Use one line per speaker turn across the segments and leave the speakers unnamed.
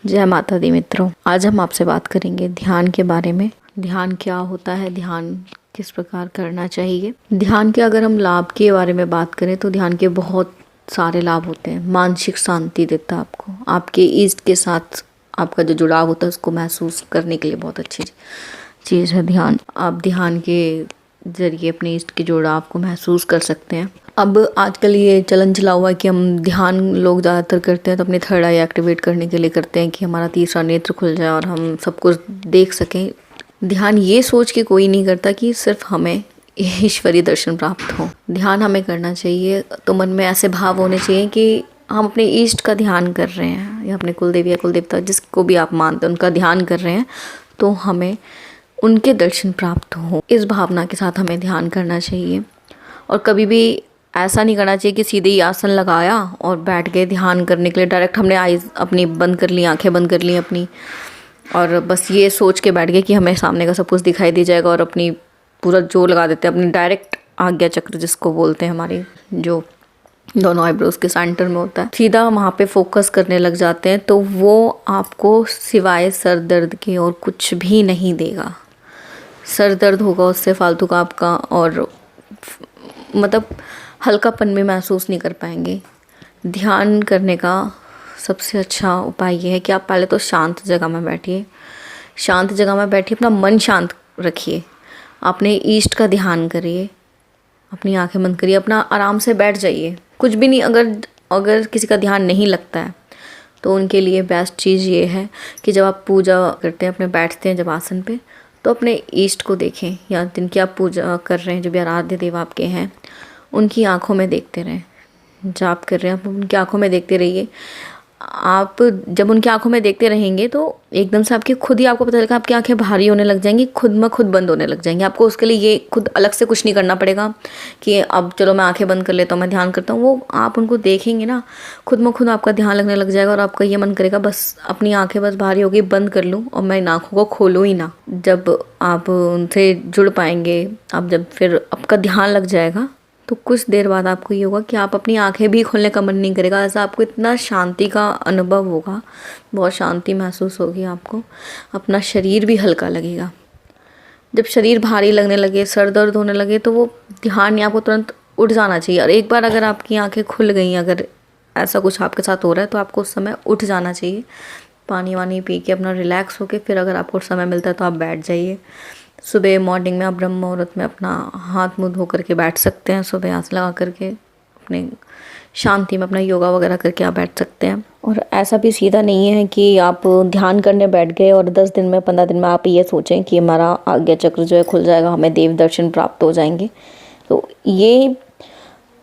जय माता दी मित्रों, आज हम आपसे बात करेंगे ध्यान के बारे में। ध्यान क्या होता है, ध्यान किस प्रकार करना चाहिए। ध्यान के अगर हम लाभ के बारे में बात करें तो ध्यान के बहुत सारे लाभ होते हैं। मानसिक शांति देता है आपको, आपके इष्ट के साथ आपका जो जुड़ाव होता है उसको महसूस करने के लिए बहुत अच्छी चीज़ है ध्यान। आप ध्यान के जरिए अपने इष्ट के जुड़ाव को महसूस कर सकते हैं। अब आजकल ये चलन चला हुआ है कि हम ध्यान लोग ज़्यादातर करते हैं तो अपने थर्ड आई एक्टिवेट करने के लिए करते हैं कि हमारा तीसरा नेत्र खुल जाए और हम सब कुछ देख सकें। ध्यान ये सोच के कोई नहीं करता कि सिर्फ हमें ईश्वरीय दर्शन प्राप्त हो। ध्यान हमें करना चाहिए तो मन में ऐसे भाव होने चाहिए कि हम अपने इष्ट का ध्यान कर रहे हैं या अपने कुलदेवी या कुलदेवता जिसको भी आप मानते हैं उनका ध्यान कर रहे हैं, तो हमें उनके दर्शन प्राप्त हो। इस भावना के साथ हमें ध्यान करना चाहिए और कभी भी ऐसा नहीं करना चाहिए कि सीधे ही आसन लगाया और बैठ गए ध्यान करने के लिए। डायरेक्ट हमने आईज अपनी बंद कर ली, आंखें बंद कर ली अपनी, और बस ये सोच के बैठ गए कि हमें सामने का सब कुछ दिखाई दे जाएगा और अपनी पूरा जोर लगा देते हैं। अपनी डायरेक्ट आज्ञा चक्र जिसको बोलते हैं, हमारी जो दोनों आईब्रोज के सेंटर में होता है, सीधा वहाँ पे फोकस करने लग जाते हैं तो वो आपको सिवाय सर दर्द के और कुछ भी नहीं देगा। सर दर्द होगा उससे फालतू का आपका, और मतलब हल्कापन में महसूस नहीं कर पाएंगे। ध्यान करने का सबसे अच्छा उपाय ये है कि आप पहले तो शांत जगह में बैठिए। शांत जगह में बैठिए, अपना मन शांत रखिए, अपने इष्ट का ध्यान करिए, अपनी आंखें बंद करिए, अपना आराम से बैठ जाइए। कुछ भी नहीं, अगर किसी का ध्यान नहीं लगता है तो उनके लिए बेस्ट चीज़ ये है कि जब आप पूजा करते हैं, अपने बैठते हैं जब आसन पे, तो अपने इष्ट को देखें या जिनकी आप पूजा कर रहे हैं, जो भी आराध्य देव आपके हैं, उनकी आंखों में देखते रहें। जाप कर रहे हैं आप, उनकी आंखों में देखते रहिए। आप जब उनकी आंखों में देखते रहेंगे तो एकदम से आपकी खुद ही आपको पता चलेगा, आपकी आंखें भारी होने लग जाएंगी, खुद में खुद बंद होने लग जाएंगी। आपको उसके लिए ये खुद अलग से कुछ नहीं करना पड़ेगा कि अब चलो मैं आंखें बंद कर लेता हूँ, मैं ध्यान करता हूँ। वो आप उनको देखेंगे ना, खुद में खुद आपका ध्यान लगने लग जाएगा और आपका ये मन करेगा बस अपनी आंखें बस भारी होगी, बंद कर लूँ और मैं इन आँखों को खोलूँ ही ना। जब आप उनसे जुड़ पाएंगे, आप जब फिर आपका ध्यान लग जाएगा तो कुछ देर बाद आपको ये होगा कि आप अपनी आंखें भी खोलने का मन नहीं करेगा। ऐसा आपको इतना शांति का अनुभव होगा, बहुत शांति महसूस होगी आपको। अपना शरीर भी हल्का लगेगा। जब शरीर भारी लगने लगे, सर दर्द होने लगे, तो वो ध्यान नहीं, आपको तुरंत उठ जाना चाहिए। और एक बार अगर आपकी आंखें खुल गई, अगर ऐसा कुछ आपके साथ हो रहा है तो आपको उस समय उठ जाना चाहिए। पानी वानी पी के अपना रिलैक्स होके फिर अगर आपको समय मिलता है तो आप बैठ जाइए। सुबह मॉर्निंग में आप ब्रह्म मुहूर्त में अपना हाथ मुँह धो करके बैठ सकते हैं। सुबह आसन लगा करके अपने शांति में अपना योगा वगैरह करके आप बैठ सकते हैं। और ऐसा भी सीधा नहीं है कि आप ध्यान करने बैठ गए और 10 दिन में 15 दिन में आप ये सोचें कि हमारा आज्ञा चक्र जो है खुल जाएगा, हमें देव दर्शन प्राप्त हो जाएंगे। तो ये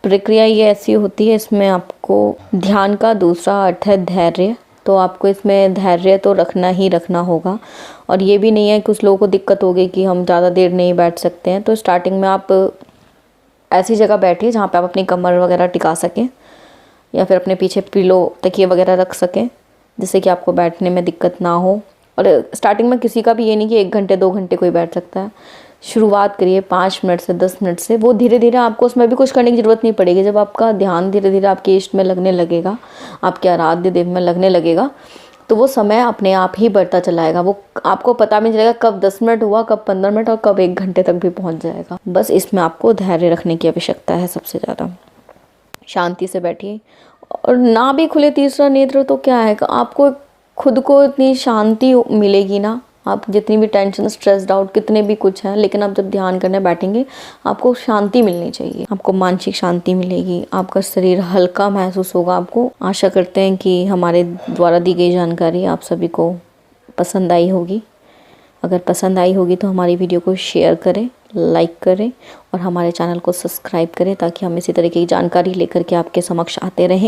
प्रक्रिया ये ऐसी होती है, इसमें आपको ध्यान का दूसरा अर्थ है धैर्य। तो आपको इसमें धैर्य तो रखना ही रखना होगा। और ये भी नहीं है, कुछ लोगों को दिक्कत होगी कि हम ज़्यादा देर नहीं बैठ सकते हैं, तो स्टार्टिंग में आप ऐसी जगह बैठिए जहाँ पे आप अपनी कमर वगैरह टिका सकें या फिर अपने पीछे पिलो तकिए वगैरह रख सकें, जिससे कि आपको बैठने में दिक्कत ना हो। और स्टार्टिंग में किसी का भी ये नहीं कि 1 घंटे 2 घंटे कोई बैठ सकता है। शुरुआत करिए 5 मिनट से 10 मिनट से। वो धीरे धीरे आपको उसमें भी कुछ करने की ज़रूरत नहीं पड़ेगी। जब आपका ध्यान धीरे धीरे आपके इष्ट में लगने लगेगा, आपके आराध्य देव में लगने लगेगा, तो वो समय अपने आप ही बढ़ता चलाएगा। वो आपको पता भी नहीं चलेगा कब 10 मिनट हुआ, कब 15 मिनट और कब 1 घंटे तक भी पहुंच जाएगा। बस इसमें आपको धैर्य रखने की आवश्यकता है सबसे ज़्यादा। शांति से बैठिए और ना भी खुले तीसरा नेत्र तो क्या है, आपको खुद को इतनी शांति मिलेगी ना। आप जितनी भी टेंशन, स्ट्रेस्ड आउट, कितने भी कुछ हैं, लेकिन आप जब ध्यान करने बैठेंगे आपको शांति मिलनी चाहिए। आपको मानसिक शांति मिलेगी, आपका शरीर हल्का महसूस होगा। आपको आशा करते हैं कि हमारे द्वारा दी गई जानकारी आप सभी को पसंद आई होगी। अगर पसंद आई होगी तो हमारी वीडियो को शेयर करें, लाइक करें और हमारे चैनल को सब्सक्राइब करें, ताकि हम इसी तरीके की जानकारी लेकर के आपके समक्ष आते रहें।